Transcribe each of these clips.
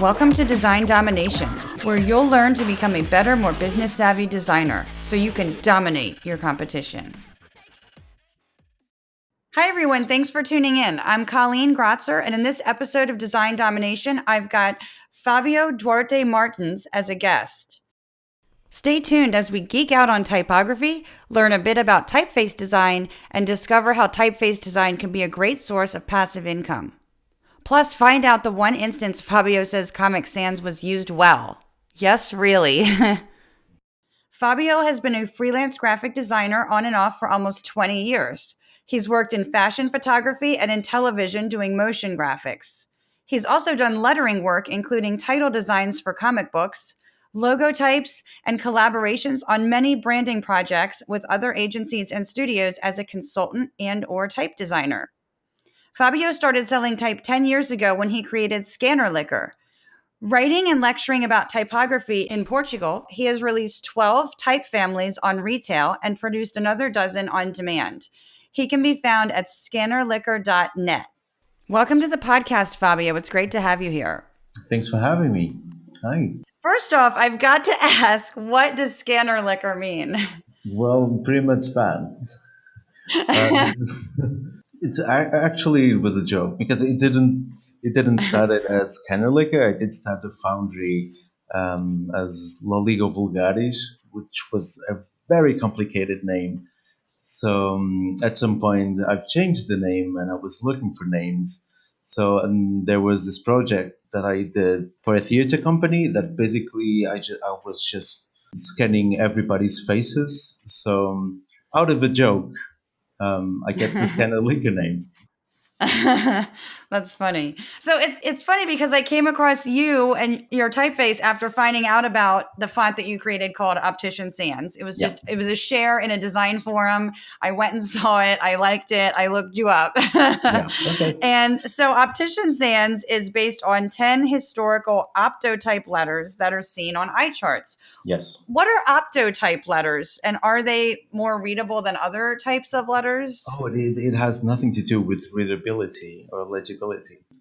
Welcome to Design Domination, where you'll learn to become a better, more business-savvy designer so you can dominate your competition. Hi, everyone. Thanks for tuning in. I'm Colleen Grotzer, and in this episode of Design Domination, I've got Fábio Duarte Martins as a guest. Stay tuned as we geek out on typography, learn a bit about typeface design, and discover how typeface design can be a great source of passive income. Plus, find out the one instance Fabio says Comic Sans was used well. Yes, really. Fabio has been a freelance graphic designer on and off for almost 20 years. He's worked in fashion photography and in television doing motion graphics. He's also done lettering work, including title designs for comic books, logotypes, and collaborations on many branding projects with other agencies and studios as a consultant and/or type designer. Fabio started selling type 10 years ago when he created Scannerlicker. Writing and lecturing about typography in Portugal, he has released 12 type families on retail and produced another dozen on demand. He can be found at scannerlicker.net. Welcome to the podcast, Fabio. It's great to have you here. Thanks for having me. Hi. First off, I've got to ask, what does Scannerlicker mean? Well, pretty much that. Actually it was a joke because it didn't start it as Scannerlicker. I did start the foundry as Loligo Vulgaris, which was a very complicated name. So at some point I've changed the name and I was looking for names. So there was this project that I did for a theater company that basically I was just scanning everybody's faces. So out of a joke, I get this kind of Liqueur name. That's funny. So it's funny because I came across you and your typeface after finding out about the font that you created called Optician Sans. It was it was a share in a design forum. I went and saw it. I liked it. I looked you up. Okay. And so Optician Sans is based on 10 historical optotype letters that are seen on eye charts. Yes. What are optotype letters, and are they more readable than other types of letters? Oh, it has nothing to do with readability or legibility.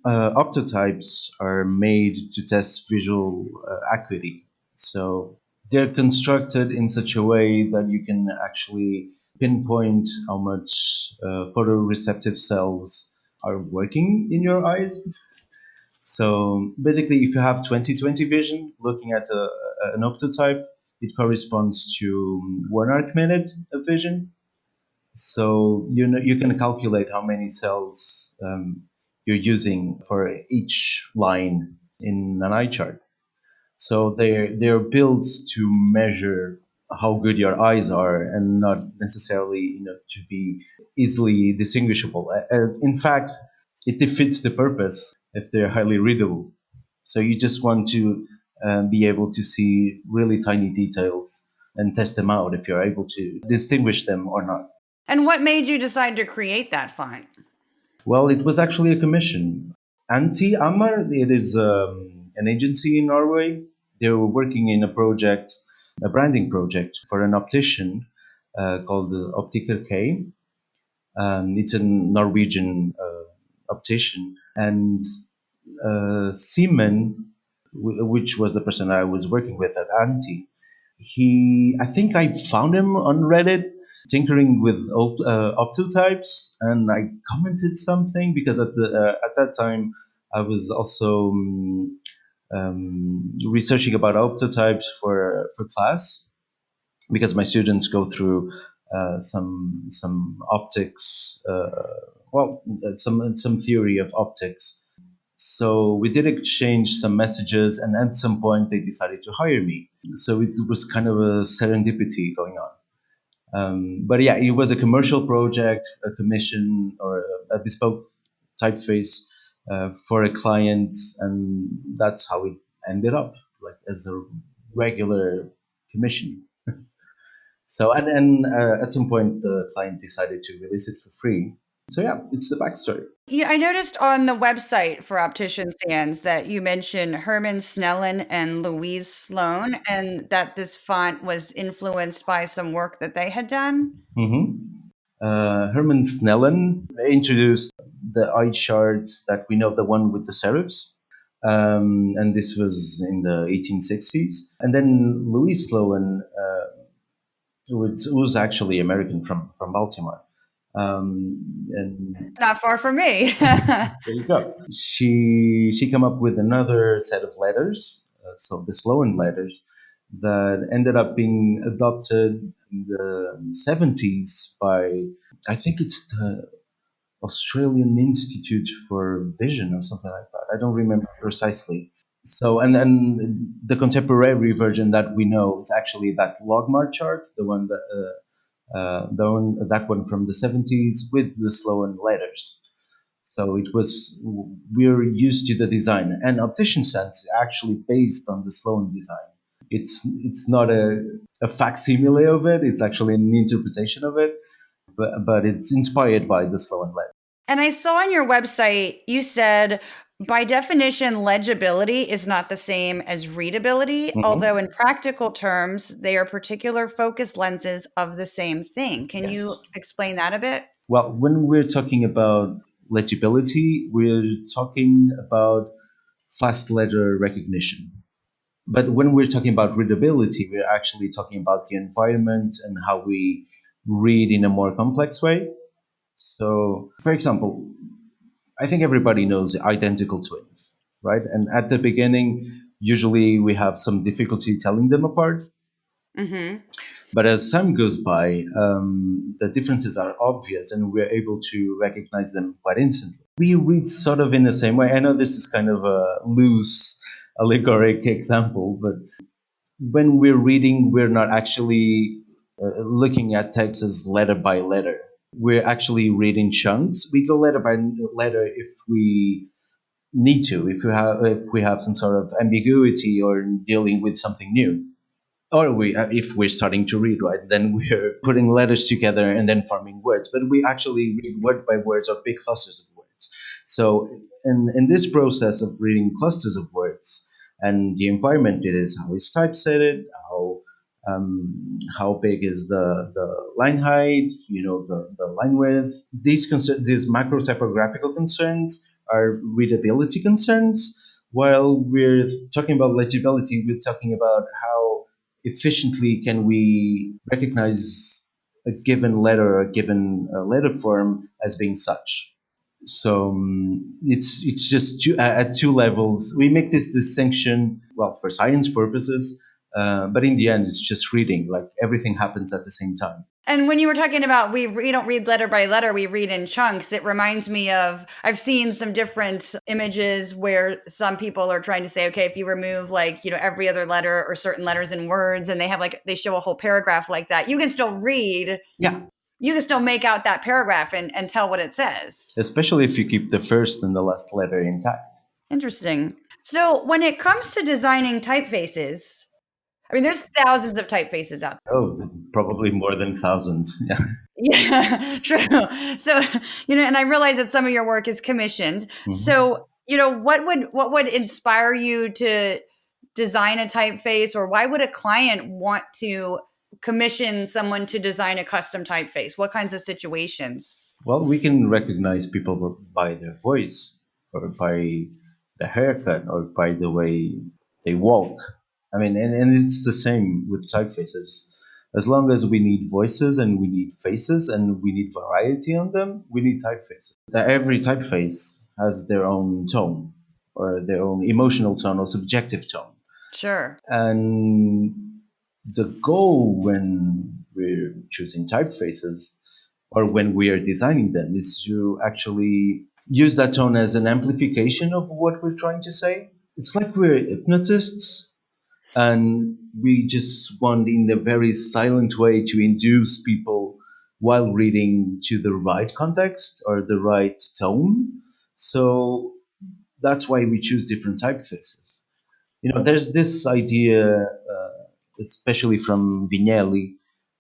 Optotypes are made to test visual acuity. So they're constructed in such a way that you can actually pinpoint how much photoreceptive cells are working in your eyes. So basically, if you have 20/20 vision, looking at an optotype, it corresponds to 1 arc minute of vision. So you can calculate how many cells you're using for each line in an eye chart. So they're built to measure how good your eyes are and not necessarily to be easily distinguishable. In fact, it defeats the purpose if they're highly readable. So you just want to be able to see really tiny details and test them out if you're able to distinguish them or not. And what made you decide to create that font? Well, it was actually a commission. Amar, it is an agency in Norway. They were working in a branding project for an optician called Optiker K. It's a Norwegian optician. And Simon, which was the person I was working with at I think I found him on Reddit tinkering with optotypes, and I commented something because at that time I was also researching about optotypes for class because my students go through some optics, some theory of optics. So we did exchange some messages, and at some point they decided to hire me. So it was kind of a serendipity going on. But yeah, it was a commercial project, a commission, or a bespoke typeface for a client, and that's how it ended up, like as a regular commission. So and at some point the client decided to release it for free. So yeah, it's the backstory. Yeah, I noticed on the website for Optician Sans that you mentioned Herman Snellen and Louise Sloan, and that this font was influenced by some work that they had done. Herman Snellen introduced the eye charts that we know, the one with the serifs. And this was in the 1860s. And then Louis Sloan, who's actually American from Baltimore. And Not far from me. there you go. She came up with another set of letters, so the Sloan letters, that ended up being adopted in the 70s by, I think it's the Australian Institute for Vision or something like that. I don't remember precisely. So, and then the contemporary version that we know is actually that logmark chart, that one from the 70s with the Sloan letters. So we're used to the design, and Optician Sense is actually based on the Sloan design. It's not a facsimile of it; it's actually an interpretation of it, but it's inspired by the Sloan letter. And I saw on your website, you said, by definition, legibility is not the same as readability, although Mhm. in practical terms, they are particular focus lenses of the same thing. Can you Yes. explain that a bit? Well, when we're talking about legibility, we're talking about fast letter recognition. But when we're talking about readability, we're actually talking about the environment and how we read in a more complex way. So, for example, I think everybody knows identical twins, right? And at the beginning, usually we have some difficulty telling them apart. Mm-hmm. But as time goes by, the differences are obvious and we're able to recognize them quite instantly. We read sort of in the same way. I know this is kind of a loose allegoric example, but when we're reading, we're not actually looking at text as letter by letter. We're actually reading chunks. We go letter by letter if we need to, if we have some sort of ambiguity or dealing with something new, or if we're starting to read, right, then we're putting letters together and then forming words, but we actually read word by words or big clusters of words. So in this process of reading clusters of words, and the environment it is, how is typesetted, how big is the line height, the line width, these macro typographical concerns are readability concerns, while we're talking about legibility, we're talking about how efficiently can we recognize a given letter or a given letter form as being such. So it's just at two levels. We make this distinction, well, for science purposes, but in the end, it's just reading. Like everything happens at the same time. And when you were talking about we don't read letter by letter, we read in chunks, it reminds me of I've seen some different images where some people are trying to say, okay, if you remove like, every other letter or certain letters and words, and they show a whole paragraph like that, you can still read, Yeah, you can still make out that paragraph and tell what it says. especially if you keep the first and the last letter intact. Interesting. So when it comes to designing typefaces, I mean, there's thousands of typefaces out there. Oh, probably more than thousands. Yeah. Yeah, true. So, and I realize that some of your work is commissioned. Mhm. So, what would inspire you to design a typeface, or why would a client want to commission someone to design a custom typeface? What kinds of situations? Well, we can recognize people by their voice, or by the haircut, or by the way they walk. I mean, and it's the same with typefaces. As long as we need voices and we need faces and we need variety on them, we need typefaces. Every typeface has their own tone, or their own emotional tone or subjective tone. Sure. And the goal when we're choosing typefaces or when we are designing them is to actually use that tone as an amplification of what we're trying to say. It's like we're hypnotists and we just want in a very silent way to induce people while reading to the right context or the right tone. So that's why we choose different typefaces. There's this idea, especially from Vignelli,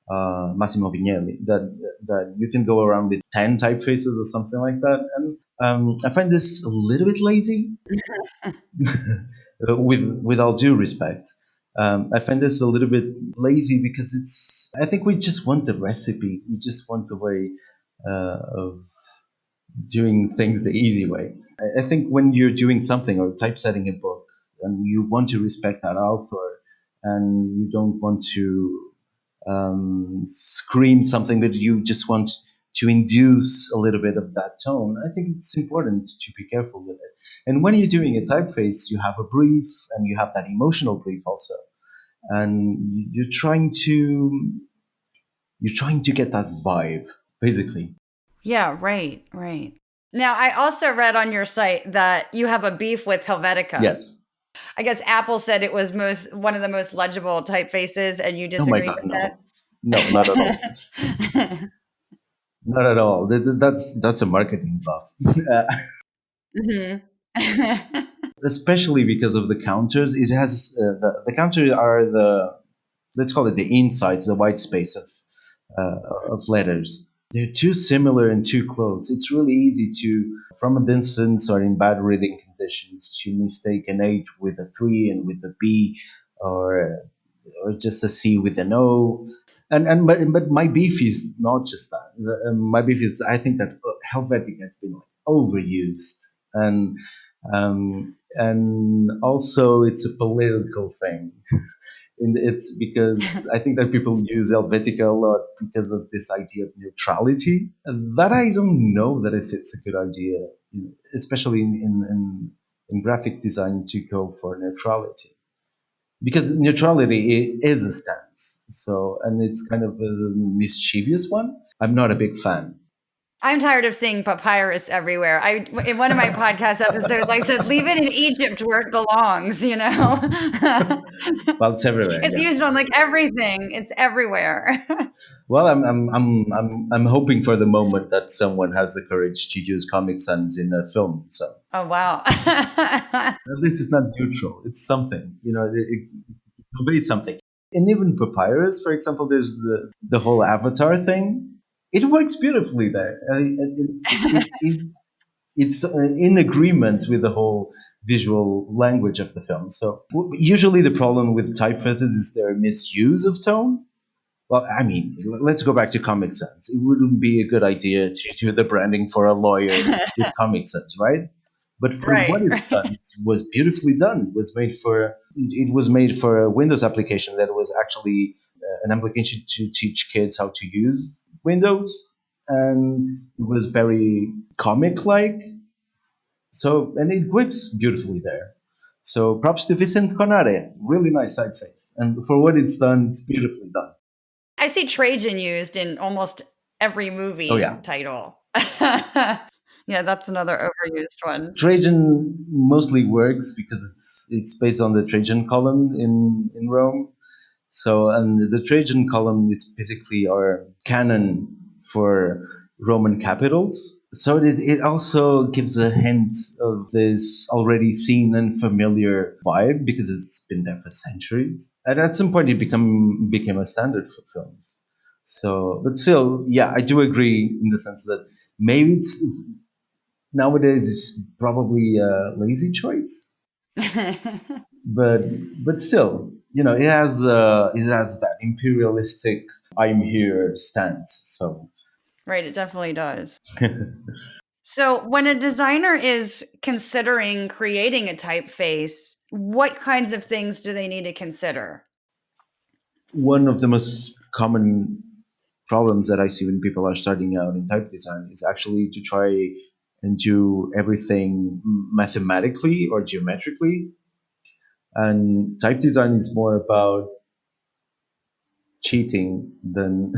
Massimo Vignelli, that you can go around with 10 typefaces or something like that. And I find this a little bit lazy, with all due respect. I find this a little bit lazy because I think we just want the recipe. We just want the way of doing things the easy way. I think when you're doing something or typesetting a book and you want to respect that author and you don't want to scream something, that you just want to induce a little bit of that tone, I think it's important to be careful with it. And when you're doing a typeface, you have a brief and you have that emotional brief also. And you're trying to get that vibe, basically. Yeah, right, right. Now, I also read on your site that you have a beef with Helvetica. Yes. I guess Apple said it was one of the most legible typefaces, and you Oh my disagree God, with no. No, not at all. that? Not at all. That's a marketing bluff. Mhm. Especially because of the counters. It has the counter are the, let's call it the insides, the white space of letters. They're too similar and too close. It's really easy to, from a distance or in bad reading conditions, to mistake an H with a 3 and with a B, or just a C with an O. But my beef is not just that. My beef is, I think that Helvetica has been like overused, and also it's a political thing. And it's because I think that people use Helvetica a lot because of this idea of neutrality. That I don't know that if it's a good idea, especially in graphic design, to go for neutrality, because neutrality is a stance. So, and it's kind of a mischievous one. I'm not a big fan. I'm tired of seeing papyrus everywhere. In one of my podcast episodes, I said, "Leave it in Egypt where it belongs." You know, Well, it's everywhere. it's Yeah. used on like everything. It's everywhere. Well, I'm hoping for the moment that someone has the courage to use Comic Sans in a film. So Oh wow. at least it's not neutral. It's something. It conveys something. And even Papyrus, for example, there's the whole Avatar thing. It works beautifully there. It's in agreement with the whole visual language of the film. So usually the problem with typefaces is their misuse of tone. Well, I mean, let's go back to Comic Sans. It wouldn't be a good idea to do the branding for a lawyer with Comic Sans, right? But for what Right. it's done, it was beautifully done. It was made for a Windows application that was actually an application to teach kids how to use Windows, and it was very comic-like. So, and it works beautifully there. So, props to Vicente Conare. Really nice typeface, and for what it's done, it's beautifully done. I see Trajan used in almost every Oh movie yeah. title. Yeah, that's another overused one. Trajan mostly works because it's based on the Trajan column in Rome. So, and the Trajan column is basically our canon for Roman capitals. So it also gives a hint of this already seen and familiar vibe because it's been there for centuries. And at some point, it became a standard for films. So, but still, yeah, I do agree in the sense that maybe it's nowadays it's probably a lazy choice, but but still, it has that imperialistic "I'm here" stance. So Right, it definitely does. So, when a designer is considering creating a typeface, what kinds of things do they need to consider? one of the most common problems that I see when people are starting out in type design is actually to try and do everything mathematically or geometrically. And type design is more about cheating um,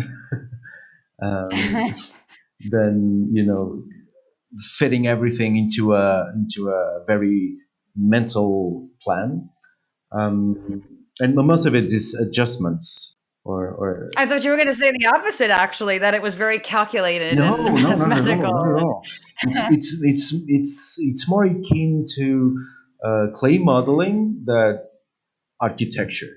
than fitting everything into a very mental plan. And most of it is adjustments or I thought you were going to say the opposite, actually, that it was very calculated and no, no, not at all, mathematical. not at all. It's more akin to clay modeling that architecture.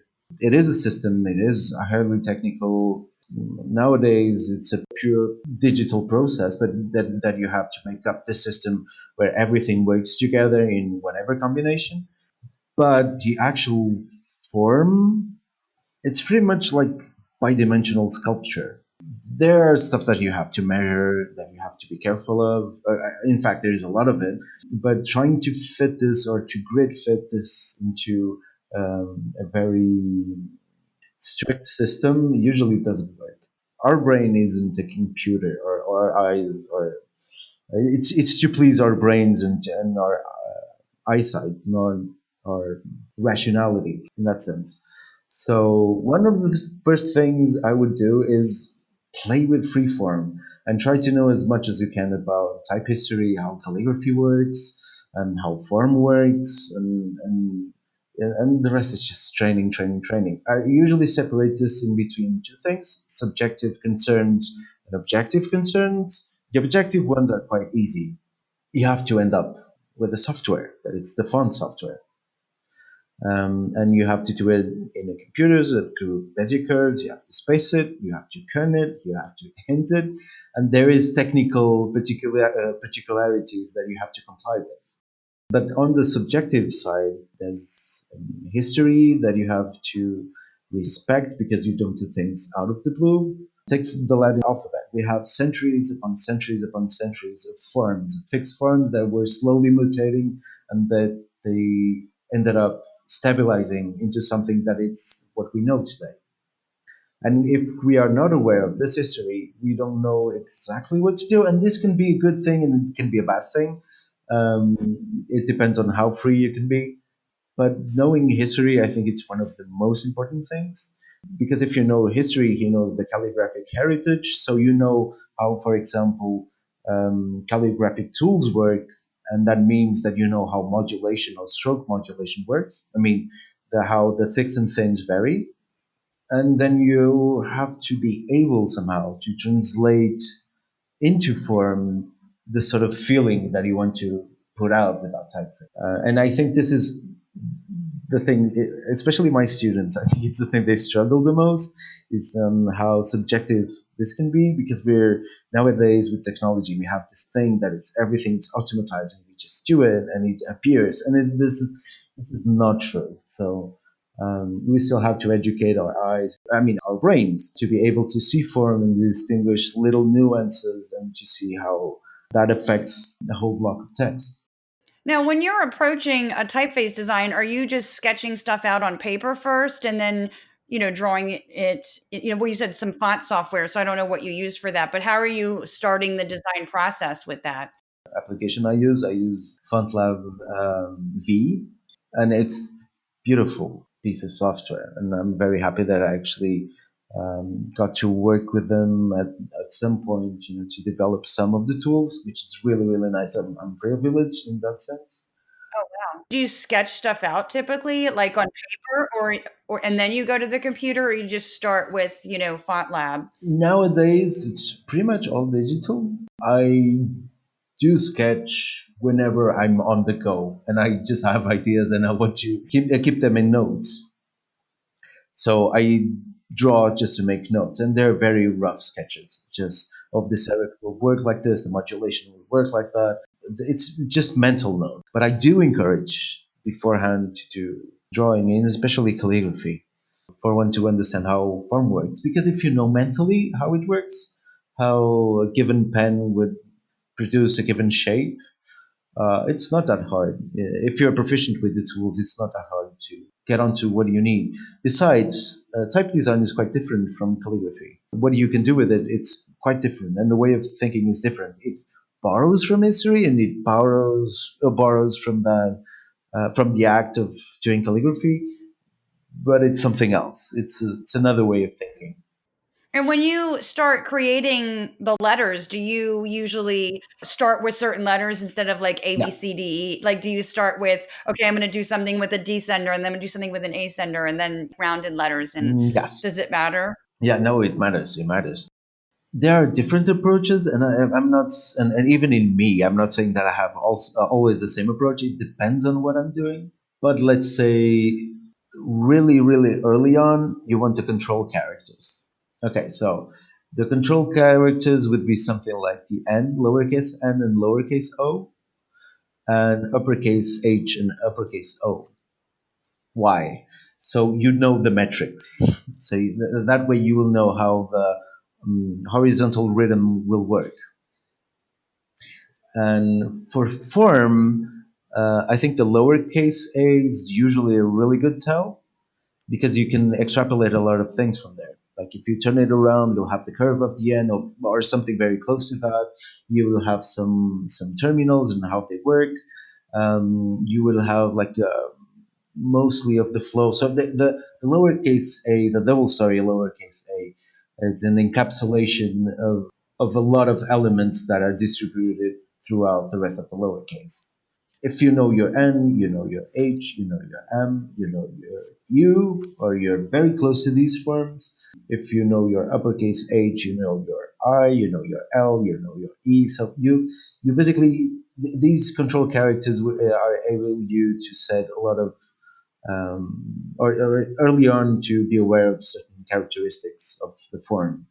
It is a system. It is a highly technical. Nowadays, it's a pure digital process, but that you have to make up the system where everything works together in whatever combination. But the actual form, it's pretty much like bidimensional sculpture. There are stuff that you have to measure, that you have to be careful of. In fact, there is a lot of it. But trying to fit this or to grid fit this into a very strict system usually doesn't work. Our brain isn't a computer, or our eyes, or it's to please our brains and our eyesight, nor our rationality in that sense. So one of the first things I would do is play with freeform and try to know as much as you can about type history, how calligraphy works, and how form works, and the rest is just training, training, training. I usually separate this in between two things: subjective concerns and objective concerns. The objective ones are quite easy. You have to end up with the software, that it's the font software. And you have to do it in a computer through Bezier curves. You have to space it, you have to kern it, you have to hint it, and there is technical particularities that you have to comply with. But on the subjective side, there's history that you have to respect because you don't do things out of the blue. Take the Latin alphabet. We have centuries upon centuries upon centuries of forms, fixed forms that were slowly mutating and that they ended up stabilizing into something that it's what we know today. And if we are not aware of this history, we don't know exactly what to do. And this can be a good thing and it can be a bad thing. It depends on how free you can be. But knowing history, I think it's one of the most important things. Because if you know history, you know the calligraphic heritage. So you know how, for example, calligraphic tools work. And that means that you know how modulation or stroke modulation works. I mean, how the thicks and thins vary, and then you have to be able somehow to translate into form the sort of feeling that you want to put out without typeface. And I think this is the thing, especially my students, I think it's the thing they struggle the most, is how subjective this can be, because we're nowadays with technology, we have this thing that it's everything's automatized and we just do it and it appears. And this is not true. So we still have to educate our eyes, I mean, our brains, to be able to see form and distinguish little nuances and to see how that affects the whole block of text. Now, when you're approaching a typeface design, are you just sketching stuff out on paper first and then, drawing well, you said some font software, so I don't know what you use for that, but how are you starting the design process with that? Application I use FontLab V, and it's beautiful piece of software, and I'm very happy that I actually got to work with them at some point, to develop some of the tools, which is really, really nice. I'm privileged in that sense. Oh, wow. Do you sketch stuff out typically, like on paper, or and then you go to the computer, or you just start with, Font Lab? Nowadays, it's pretty much all digital. I do sketch whenever I'm on the go and I just have ideas and I want to keep them in notes. So I draw just to make notes, and they're very rough sketches. Just this serif will work like this, the modulation will work like that. It's just mental note. But I do encourage beforehand to do drawing in, especially calligraphy, for one to understand how form works. Because if you know mentally how it works, how a given pen would produce a given shape, it's not that hard. If you're proficient with the tools, it's not that hard to get onto what you need. Besides, type design is quite different from calligraphy. What you can do with it, it's quite different, and the way of thinking is different. It borrows from history, and it borrows from the act of doing calligraphy, but it's something else. It's another way of thinking. And when you start creating the letters, do you usually start with certain letters instead of like A, B, Yeah. C, D, E? Like, do you start with, okay, I'm going to do something with a descender and then I'm going to do something with an ascender and then rounded letters? And Yes. does it matter? Yeah. No, it matters. It matters. There are different approaches, and I'm not, and even in me, I'm not saying that I have always the same approach. It depends on what I'm doing. But let's say really, really early on, you want to control characters. Okay, so the control characters would be something like the N, lowercase n and lowercase o, and uppercase H and uppercase O. Why? So you know the metrics. So that way you will know how the horizontal rhythm will work. And for form, I think the lowercase a is usually a really good tell because you can extrapolate a lot of things from there. Like if you turn it around, you'll have the curve of the end, or something very close to that. You will have some terminals and how they work. You will have like mostly of the flow. So the lowercase a, the double story lowercase a, is an encapsulation of a lot of elements that are distributed throughout the rest of the lowercase. If you know your N, you know your H, you know your M, you know your U, or you're very close to these forms. If you know your uppercase H, you know your I, you know your L, you know your E. So you basically these control characters are able you to set a lot of or early on to be aware of certain characteristics of the form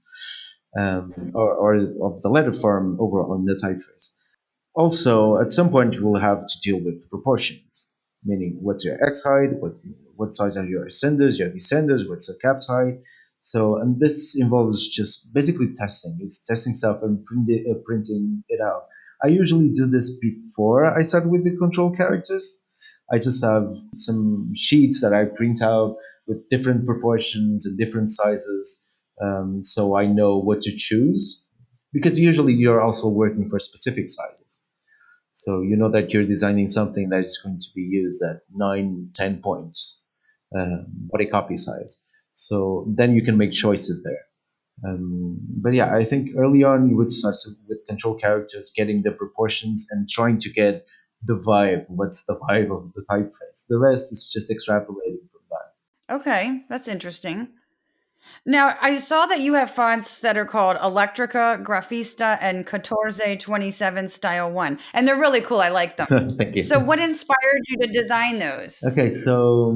or of the letter form overall in the typeface. Also, at some point, you will have to deal with proportions, meaning what's your x height, what size are your ascenders, your descenders, what's the caps height. So, and this involves just basically testing. It's testing stuff and printing it out. I usually do this before I start with the control characters. I just have some sheets that I print out with different proportions and different sizes, so I know what to choose. Because usually you're also working for specific sizes. So you know that you're designing something that is going to be used at 9, 10 points, body copy size. So then you can make choices there. But yeah, I think early on you would start with control characters, getting the proportions and trying to get the vibe. What's the vibe of the typeface? The rest is just extrapolating from that. Okay, that's interesting. Now, I saw that you have fonts that are called Electrica, Grafista, and 1427 Style 1, and they're really cool. I like them. Thank So, you. what inspired you to design those? Okay, so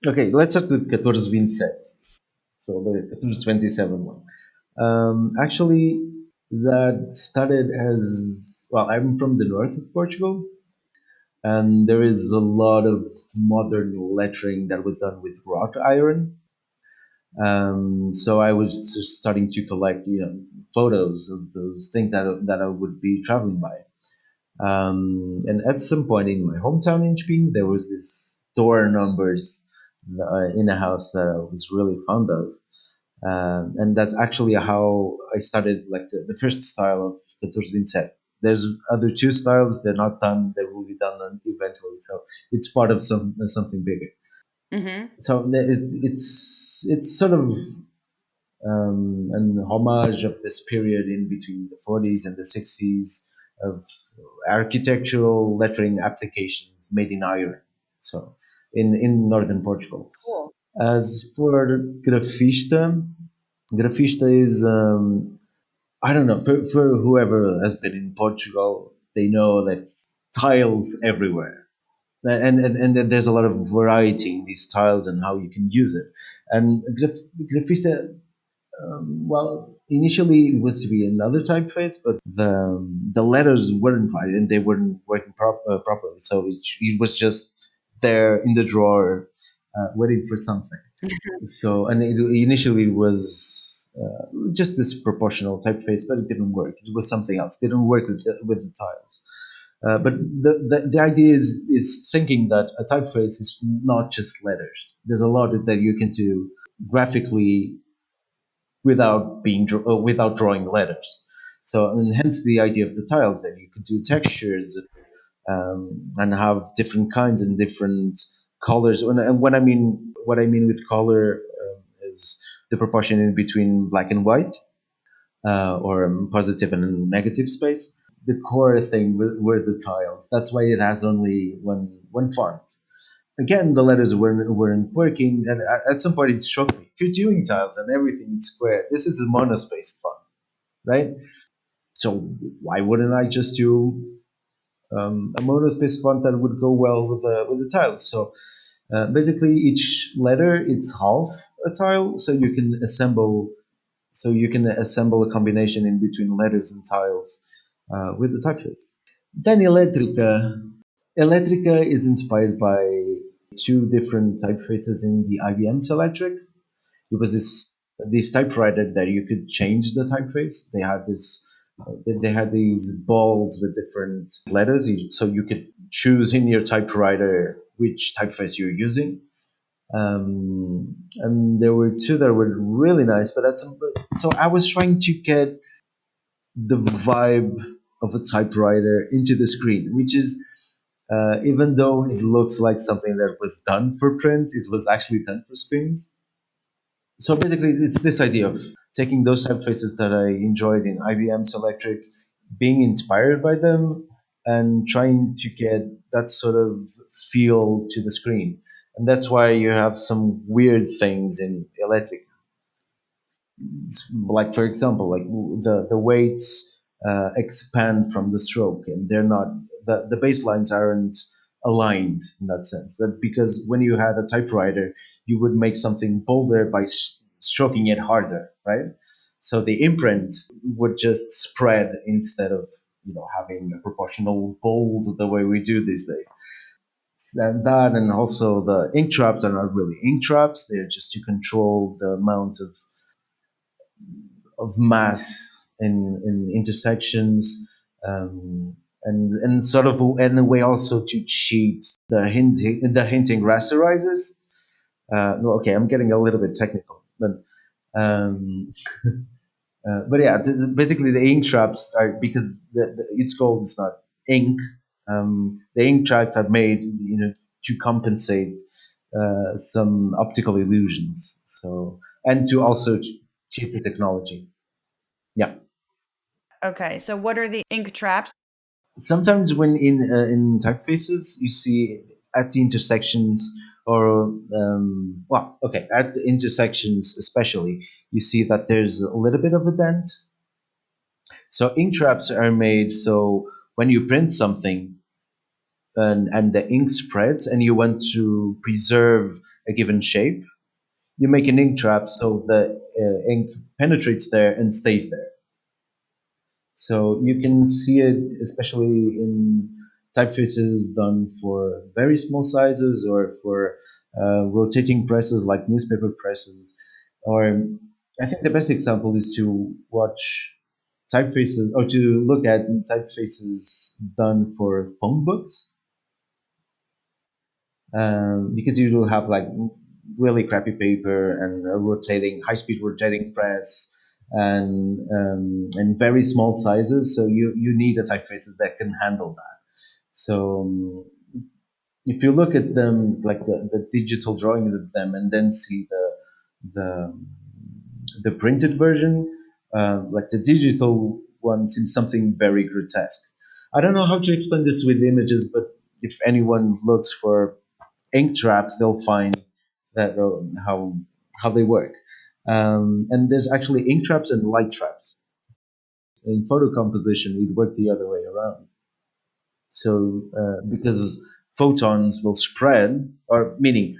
okay, let's start with 1427. So the 1427 one. Actually, that started as well. I'm from the north of Portugal, and there is a lot of modern lettering that was done with wrought iron. So I was just starting to collect, photos of those things that I would be traveling by. And at some point in my hometown in Spain, there was this door numbers in a house that I was really fond of. And that's actually how I started like the first style of Catorce Vincent. There's other two styles; they're not done. They will be done eventually. So it's part of something bigger. Hmm. So it's sort of an homage of this period in between the 40s and the 60s of architectural lettering applications made in iron. So in northern Portugal. Cool. As for Grafista, Grafista is I don't know for whoever has been in Portugal, they know that tiles everywhere, and there's a lot of variety in these tiles and how you can use it. And Grafista, well, initially it was to be another typeface, but the letters weren't right and they weren't working properly, so it was just there in the drawer, waiting for something. So, and it initially was just this proportional typeface, but it didn't work. It was something else. It didn't work with the tiles. But the idea is thinking that a typeface is not just letters. There's a lot that you can do graphically without drawing letters. So, and hence the idea of the tiles that you could do textures, and have different kinds and different colors. And what I mean with color is the proportion in between black and white, or positive and negative space. The core thing were the tiles. That's why it has only one font. Again, the letters weren't working, and at some point it struck me: if you're doing tiles and everything is square, this is a monospaced font, right? So why wouldn't I just do a monospaced font that would go well with the tiles? So basically, each letter it's half a tile, so you can assemble a combination in between letters and tiles with the typeface. Then Electrica is inspired by two different typefaces in the IBM Electric. It was this. this typewriter that you could change the typeface. They had this. They had these balls with different letters, so you could choose in your typewriter which typeface you're using. And there were two that were really nice, but so I was trying to get the vibe of a typewriter into the screen, which is even though it looks like something that was done for print, it was actually done for screens. So basically, it's this idea of taking those typefaces that I enjoyed in IBM's Electric, being inspired by them, and trying to get that sort of feel to the screen. And that's why you have some weird things in Electric, like for example, like the weights expand from the stroke, and they're not the baselines aren't aligned in that sense. That because when you had a typewriter, you would make something bolder by stroking it harder, right? So the imprint would just spread instead of having a proportional bold the way we do these days. And that, and also the ink traps are not really ink traps; they're just to control the amount of mass in intersections, and sort of in a way also to cheat the hinting rasterizers. No, okay, I'm getting a little bit technical, um, but yeah, basically the ink traps are because its goal is not ink. The ink traps are made, to compensate some optical illusions. So and to also cheat the technology. Yeah. Okay, so what are the ink traps? Sometimes when in typefaces you see at the intersections or well, okay, at the intersections especially, you see that there's a little bit of a dent. So ink traps are made so when you print something and the ink spreads and you want to preserve a given shape, you make an ink trap so the ink penetrates there and stays there. So you can see it especially in typefaces done for very small sizes or for rotating presses like newspaper presses. Or I think the best example is to watch typefaces or to look at typefaces done for phone books, because you will have like really crappy paper and a rotating high-speed rotating press and very small sizes. So you need a typefaces that can handle that. So if you look at them like the digital drawing of them and then see the the printed version, like the digital one seems something very grotesque. I don't know how to explain this with images, but if anyone looks for ink traps, they'll find that how they work. And there's actually ink traps and light traps. In photo composition, it worked the other way around. So because photons will spread, or meaning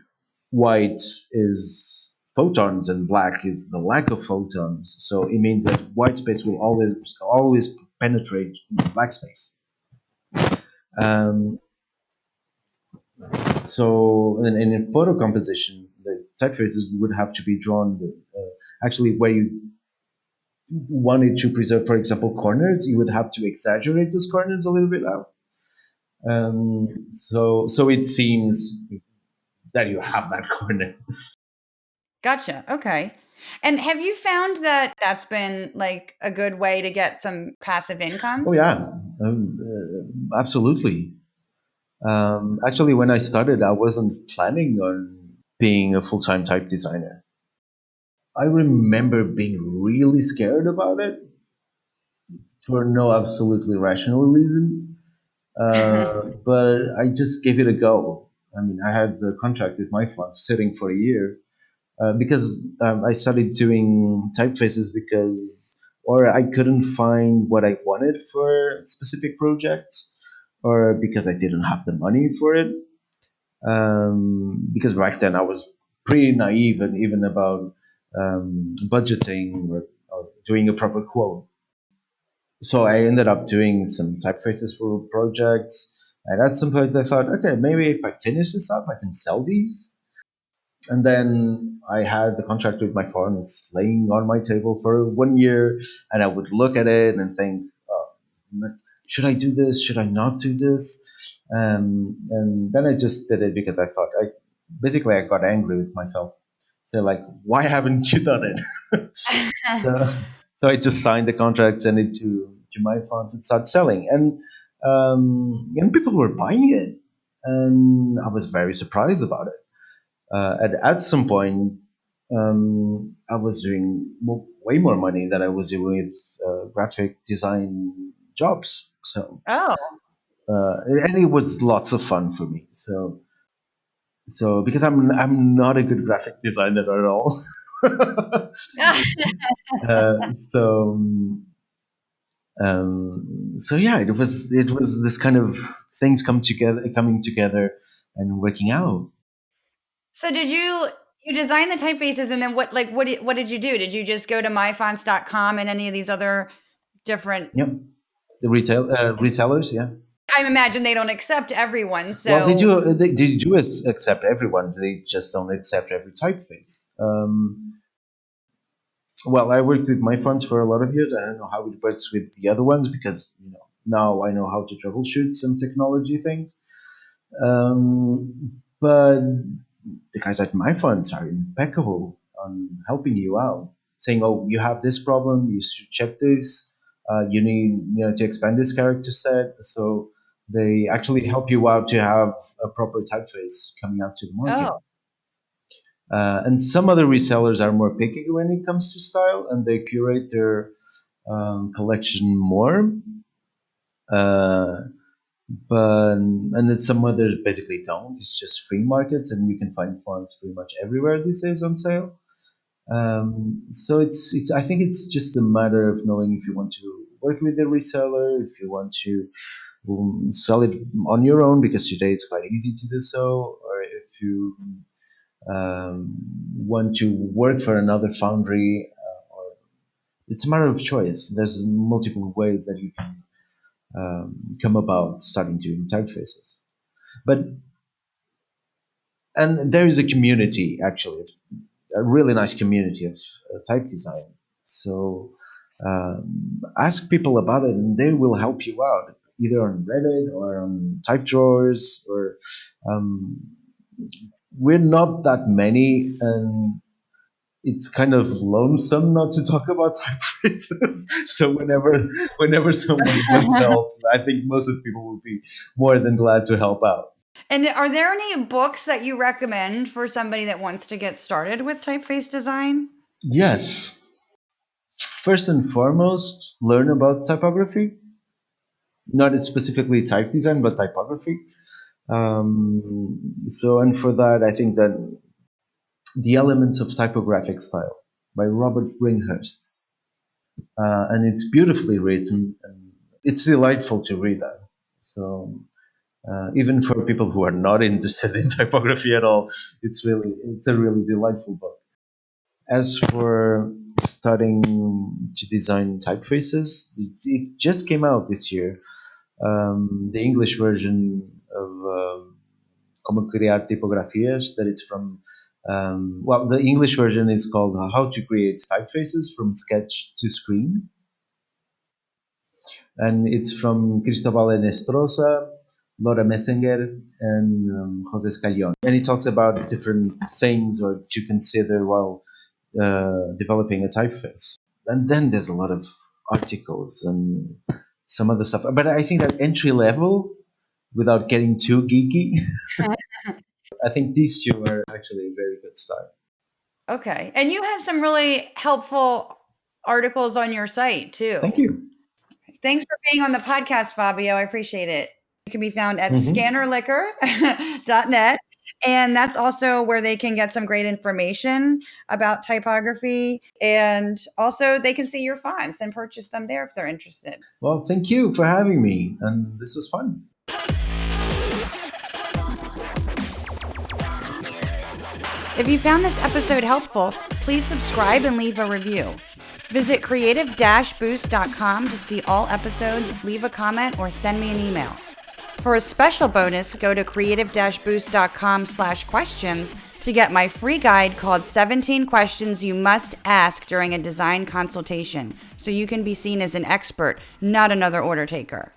white is photons and black is the lack of photons. So it means that white space will always penetrate black space. Um, and in photo composition, the typefaces would have to be drawn actually where you wanted to preserve, for example, corners. You would have to exaggerate those corners a little bit out. So it seems that you have that corner. Gotcha. Okay. And have you found that that's been like a good way to get some passive Oh income? yeah, absolutely. Actually, when I started, I wasn't planning on being a full-time type designer. I remember being really scared about it for no absolutely rational reason. But I just gave it a go. I mean, I had the contract with my font sitting for a year because I started doing typefaces because, or I couldn't find what I wanted for specific projects, or because I didn't have the money for it. Because back then I was pretty naive and even about budgeting or doing a proper quote. So I ended up doing some typefaces for projects. And at some point I thought, okay, maybe if I finish this up, I can sell these. And then I had the contract with my phone. It's laying on my table for 1 year, and I would look at it and think, oh, should I do this? Should I not do this? And then I just did it because I thought I got angry with myself. So like, why haven't you done it? so, so I just signed the contract, sent it to my funds, and started selling, and people were buying it, and I was very surprised about it. At some point, I was doing way more money than I was doing with graphic design jobs. So, Oh. and it was lots of fun for me. So because I'm not a good graphic designer at all. So so yeah, it was this kind of things coming together and working out. So did you design the typefaces, and then what did you do? Did you just go to myfonts.com and any of these other different? Yep, the resellers, yeah. I imagine they don't accept everyone. Well, So they do accept everyone. They just don't accept every typeface. Well, I worked with my fonts for a lot of years. I don't know how it works with the other ones because now I know how to troubleshoot some technology things. But the guys at my funds are impeccable on helping you out, saying, "Oh, you have this problem. You should check this. You need to expand this character set." So they actually help you out to have a proper typeface coming out to the market. oh And some other resellers are more picky when it comes to style, and they curate their collection more. Uh, and then some others basically don't. It's just free markets, and you can find fonts pretty much everywhere these days on sale. So it's I think it's just a matter of knowing if you want to work with a reseller, if you want to sell it on your own because today it's quite easy to do so, or if you want to work for another foundry, or it's a matter of choice. There's multiple ways that you can come about starting doing typefaces. But and there is a community actually, a really nice community of type design. So ask people about it, and they will help you out either on Reddit or on type drawers. Or um, we're not that many, and it's kind of lonesome not to talk about typefaces. So whenever someone wants help, I think most of people will be more than glad to help out. And are there any books that you recommend for somebody that wants to get started with typeface design? Yes. First and foremost, learn about typography. Not specifically type design, but typography. And for that, I think that The Elements of Typographic Style by Robert Bringhurst. And it's beautifully written, and it's delightful to read that. So even for people who are not interested in typography at all, it's a really delightful book. As for starting to design typefaces, it just came out this year. The English version of Como Criar Tipografias, that it's from, well, the English version is called How to Create Typefaces from Sketch to Screen. And it's from Cristobal Enestrosa, Laura Messenger, and Jose Scallon. And it talks about different things or to consider while developing a typeface. And then there's a lot of articles and some other stuff. But I think that entry level, without getting too geeky, I think these two are actually a very good start. Okay. And you have some really helpful articles on your site Thank too. you. Thanks for being on the podcast, Fabio. I appreciate it. You can be found at Hmm. scannerlicker.net. And that's also where they can get some great information about typography. And also, they can see your fonts and purchase them there if they're interested. Well, thank you for having me, and this was fun. If you found this episode helpful, please subscribe and leave a review. Visit creative-boost.com to see all episodes, leave a comment, or send me an email. For a special bonus, go to creative-boost.com/questions to to get my free guide called 17 Questions You Must Ask During a Design Consultation, so you can be seen as an expert, not another order taker.